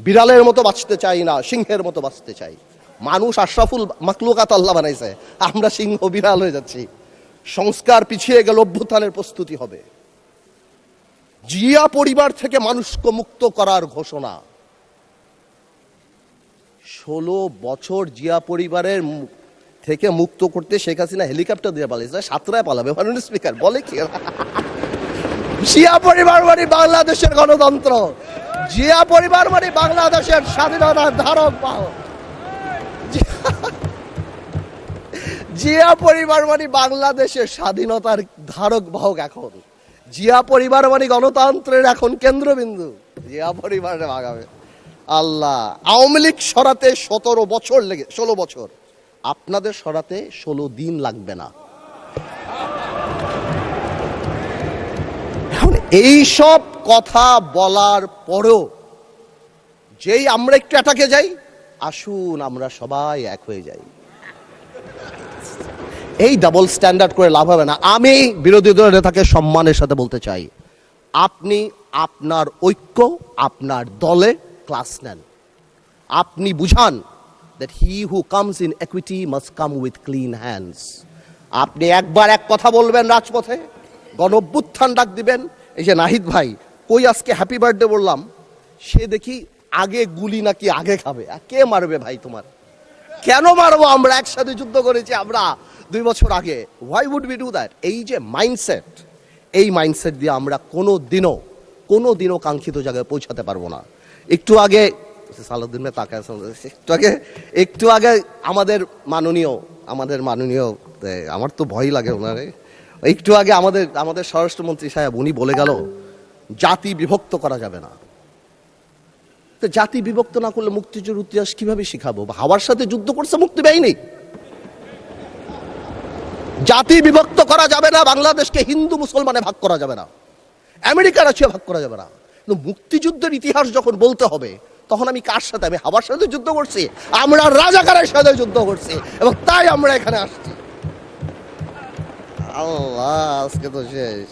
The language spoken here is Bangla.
বিড়ালের মতো বাঁচতে চাই না, সিংহের মতো বাঁচতে চাই। মানুষ আশরাফুল মাখলুকাত আল্লাহ বানাইছে, আমরা সিংহ বিড়াল হয়ে যাচ্ছি। সংস্কার পিছিয়ে গেল, অভ্যুত্থানের প্রস্তুতি হবে। জিয়া পরিবার থেকে মানুষকে মুক্ত করার ঘোষণা। 16 বছর জিয়া পরিবারের থেকে মুক্ত করতে শেখ হাসিনা হেলিকপ্টার দিয়ে পালিয়েছে, সাতরায় পালাবে মাননীয় স্পিকার বলে কি? জিয়া পরিবার মানে বাংলাদেশের গণতন্ত্র, জিয়া পরিবার মানে বাংলাদেশের স্বাধীনতার ধারক বাহক, জিয়া পরিবার মানে বাংলাদেশের স্বাধীনতার ধারক বাহক। এখন জিয়া পরিবার মানে গণতন্ত্রের এখন কেন্দ্রবিন্দু, জিয়া পরিবারে ভাগাবে আল্লাহ। আওয়ামী লীগ সরাতে 16 বছর লেগে, 16 বছর, আপনাদের সরাতে 16 দিন লাগবে না। এখন এইসব কথা বলার পরেও যেই আমরা একটু অ্যাটাকে যাই, আসুন আমরা সবাই এক হয়ে যাই, এই ডাবল স্ট্যান্ডার্ড করে লাভ হবে না। আমি বিরোধী দলের নেতাকে সম্মানের সাথে বলতে চাই, আপনি আপনার ঐক্য, আপনার দলে ক্লাস নেন। আপনি বুঝান that he who comes in equity must come with clean hands. আপনি একবার এক কথা বলবেন রাজপথে, গণ অভ্যুত্থান ডাক দিবেন। এই যে নাহিদ ভাই কই আজকে হ্যাপি বার্থডে বললাম, সে দেখি আগে গুলি নাকি আগে খাবে। কে মারবে ভাই তোমার? কেন মারবো? আমরা একসাথে যুদ্ধ করেছি, আমরা 2 বছর আগে। Why would we do that? এই যে মাইন্ডসেট, এই মাইন্ডসেট দিয়ে আমরা কোনো দিনও কাঙ্ক্ষিত জায়গায় পৌঁছাতে পারবো না। একটু আগে সালাউদ্দিন ভাই তাকায়, একটু আগে আমাদের মাননীয় আমার তো ভয় লাগে ওনারে, একটু আগে আমাদের স্বরাষ্ট্রমন্ত্রী সাহেব উনি বলে গেল জাতি বিভক্ত করা যাবে না। তো জাতি বিভক্ত না করলে মুক্তিযুদ্ধের ইতিহাস কিভাবে শিখাবো? হাওয়ার সাথে যুদ্ধ করছে মুক্তি বাহিনী। জাতি বিভক্ত করা যাবে না, বাংলাদেশকে হিন্দু মুসলমানে ভাগ করা যাবে না, আমেরিকা রাশিয়া ভাগ করা যাবে না। কিন্তু মুক্তিযুদ্ধের ইতিহাস যখন বলতে হবে, তখন আমি কার সাথে? আমি হাওয়ার সাথে যুদ্ধ করছি, আমরা রাজাকারের সাথে যুদ্ধ করছি, এবং তাই আমরা এখানে আসছি। আল্লাহ, আজকে তো শেষ।